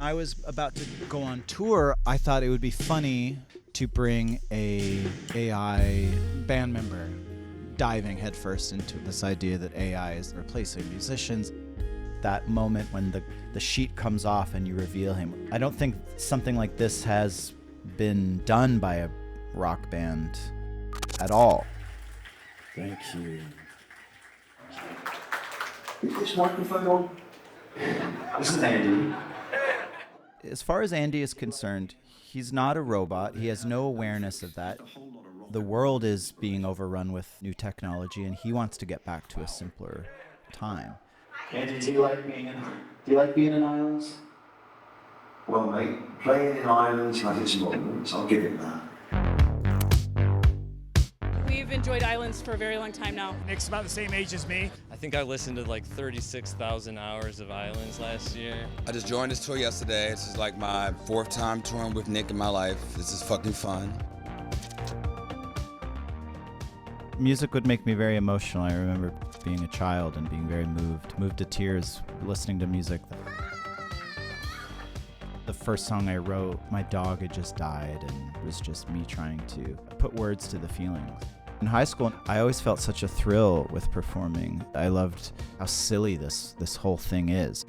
I was about to go on tour. I thought it would be funny to bring a AI band member diving headfirst into this idea that AI is replacing musicians. That moment when the sheet comes off and you reveal him. I don't think something like this has been done by a rock band at all. Thank you. Is this microphone on? This is Andy. As far as Andy is concerned, he's not a robot. He has no awareness of that. The world is being overrun with new technology, and he wants to get back to a simpler time. Andy, do you like being in Islands? Well, mate, playing in Islands has its moments. I'll give it that. We've enjoyed Islands for a very long time now. Nick's about the same age as me. I think I listened to like 36,000 hours of Islands last year. I just joined this tour yesterday. This is like my 4th time touring with Nick in my life. This is fucking fun. Music would make me very emotional. I remember being a child and being very moved to tears listening to music. The first song I wrote, my dog had just died, and it was just me trying to put words to the feelings. In high school, I always felt such a thrill with performing. I loved how silly this whole thing is.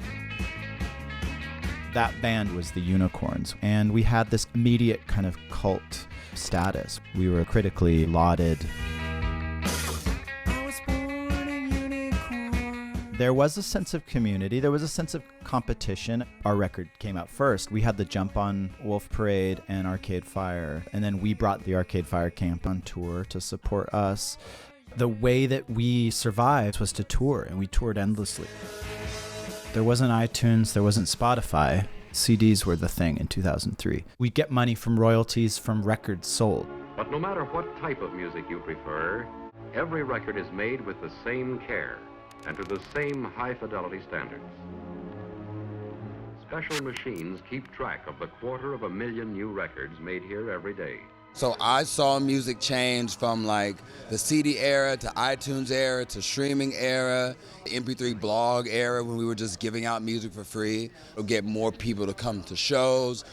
That band was the Unicorns, and we had this immediate kind of cult status. We were critically lauded. There was a sense of community. There was a sense of competition. Our record came out first. We had the Jump on Wolf Parade and Arcade Fire, and then we brought the Arcade Fire camp on tour to support us. The way that we survived was to tour, and we toured endlessly. There wasn't iTunes, there wasn't Spotify. CDs were the thing in 2003. We get money from royalties from records sold. But no matter what type of music you prefer, every record is made with the same care and to the same high-fidelity standards. Special machines keep track of the 250,000 new records made here every day. So I saw music change from like the CD era to iTunes era to streaming era, MP3 blog era when we were just giving out music for free. It'll get more people to come to shows.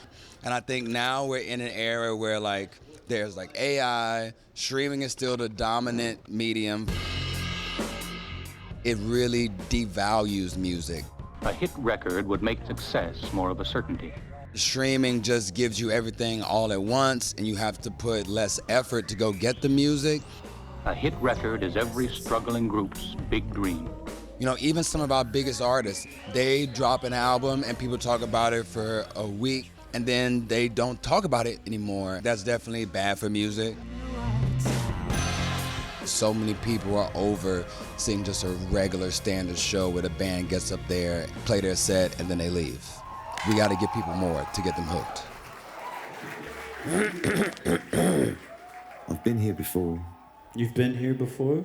And I think now we're in an era where like there's like AI, streaming is still the dominant medium. It really devalues music. A hit record would make success more of a certainty. Streaming just gives you everything all at once, and you have to put less effort to go get the music. A hit record is every struggling group's big dream. You know, even some of our biggest artists, they drop an album and people talk about it for a week, and then they don't talk about it anymore. That's definitely bad for music. So many people are over seeing just a regular standard show where the band gets up there, play their set, and then they leave. We got to give people more to get them hooked. I've been here before. You've been here before?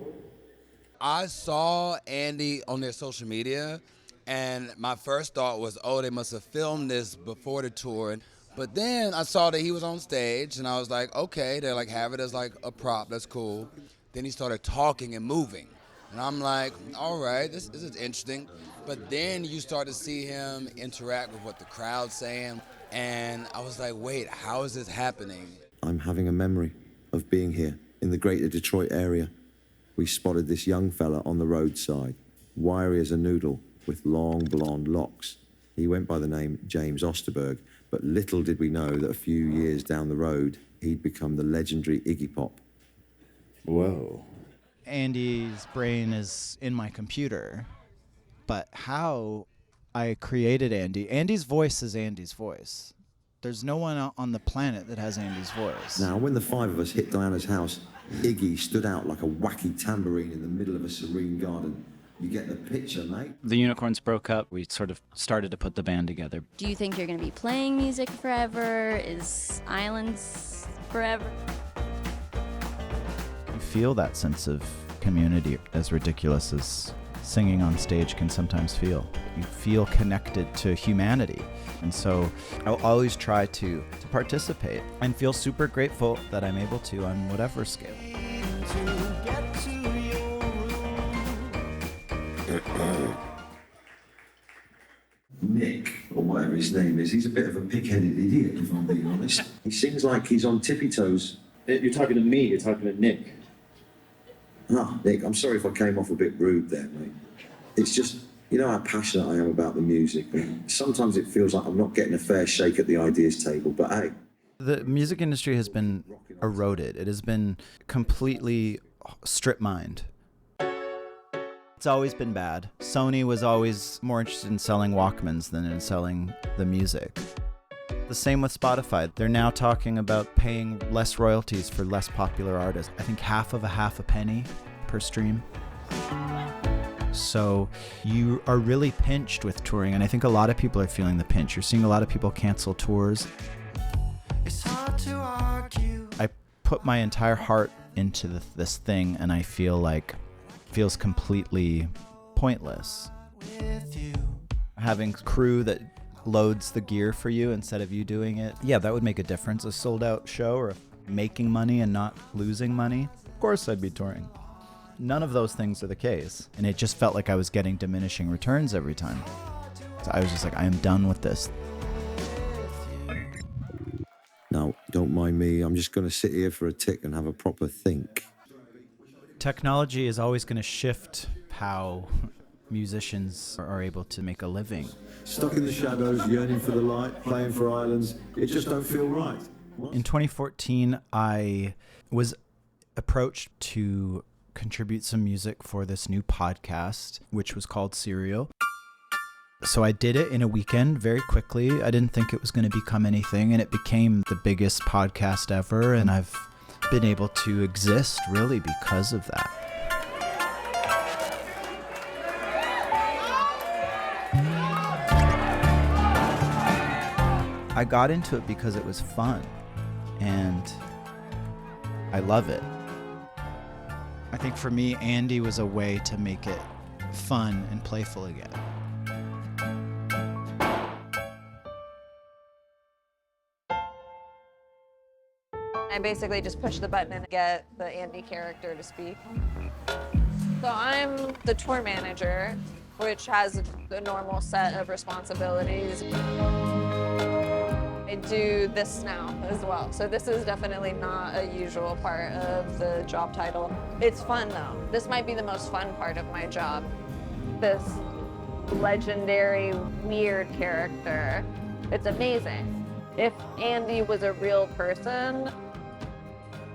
I saw Andy on their social media, and my first thought was, oh, they must have filmed this before the tour. But then I saw that he was on stage, and I was like, okay, they're like, have it as like a prop, that's cool. Then he started talking and moving. And I'm like, all right, this is interesting. But then you start to see him interact with what the crowd's saying. And I was like, wait, how is this happening? I'm having a memory of being here in the greater Detroit area. We spotted this young fella on the roadside, wiry as a noodle with long blonde locks. He went by the name James Osterberg, but little did we know that a few years down the road, he'd become the legendary Iggy Pop. Whoa. Andy's brain is in my computer, but how I created Andy's voice is Andy's voice. There's no one on the planet that has Andy's voice. Now, when the 5 of us hit Diana's house, Iggy stood out like a wacky tambourine in the middle of a serene garden. You get the picture, mate? The Unicorns broke up. We sort of started to put the band together. Do you think you're going to be playing music forever? Is Islands forever? You feel that sense of community, as ridiculous as singing on stage can sometimes feel. You feel connected to humanity. And so I'll always try to participate and feel super grateful that I'm able to on whatever scale. Nick, or whatever his name is, he's a bit of a pig-headed idiot, if I'm being honest. He sings like he's on tippy toes. You're talking to me, you're talking to Nick. Ah, Nick, I'm sorry if I came off a bit rude there, mate. It's just, you know how passionate I am about the music, and sometimes it feels like I'm not getting a fair shake at the ideas table, but hey. The music industry has been eroded. It has been completely strip-mined. It's always been bad. Sony was always more interested in selling Walkmans than in selling the music. The same with Spotify. They're now talking about paying less royalties for less popular artists. I think half a penny per stream. So you are really pinched with touring, and I think a lot of people are feeling the pinch. You're seeing a lot of people cancel tours. It's hard to argue. I put my entire heart into this thing, and I feel like feels completely pointless. Having crew that loads the gear for you instead of you doing it, yeah, that would make a difference. A sold out show, or making money and not losing money, of course I'd be touring. None of those things are the case, and it just felt like I was getting diminishing returns every time. So I was just like, I am done with this. Now, don't mind me, I'm just going to sit here for a tick and have a proper think. Technology is always going to shift how musicians are able to make a living. Stuck in the shadows, yearning for the light, playing for islands, it just don't feel right. In 2014, I was approached to contribute some music for this new podcast, which was called Serial. So I did it in a weekend very quickly. I didn't think it was going to become anything, and it became the biggest podcast ever, and I've been able to exist really because of that. I got into it because it was fun, and I love it. I think for me, Andy was a way to make it fun and playful again. I basically just push the button and get the Andy character to speak. So I'm the tour manager, which has the normal set of responsibilities. I do this now as well. So this is definitely not a usual part of the job title. It's fun though. This might be the most fun part of my job. This legendary, weird character. It's amazing. If Andy was a real person,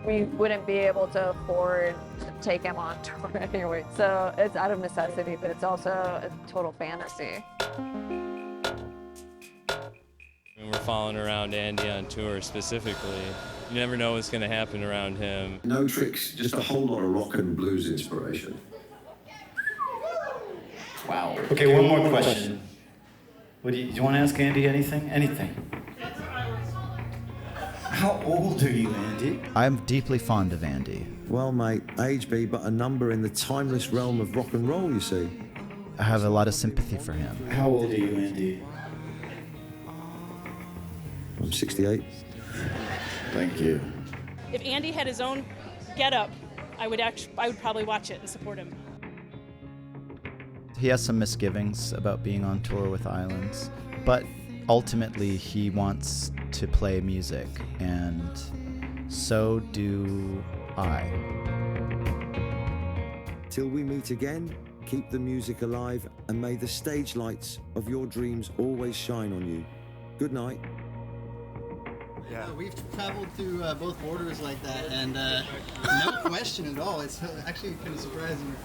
we wouldn't be able to afford to take him on tour anyway. So it's out of necessity, but it's also a total fantasy. When we're following around Andy on tour specifically, you never know what's going to happen around him. No tricks, just a whole lot of rock and blues inspiration. Wow. Okay, one more question. Do you want to ask Andy anything? Anything? How old are you, Andy? I'm deeply fond of Andy. Well, mate, age be but a number in the timeless realm of rock and roll, you see. I have a lot of sympathy for him. How old are you, Andy? I'm 68. Thank you. If Andy had his own getup, I would probably watch it and support him. He has some misgivings about being on tour with Islands, but ultimately he wants to play music, and so do I. Till we meet again, keep the music alive, and may the stage lights of your dreams always shine on you. Good night. Yeah, we've traveled through both borders like that, and no question at all. It's actually kind of surprising.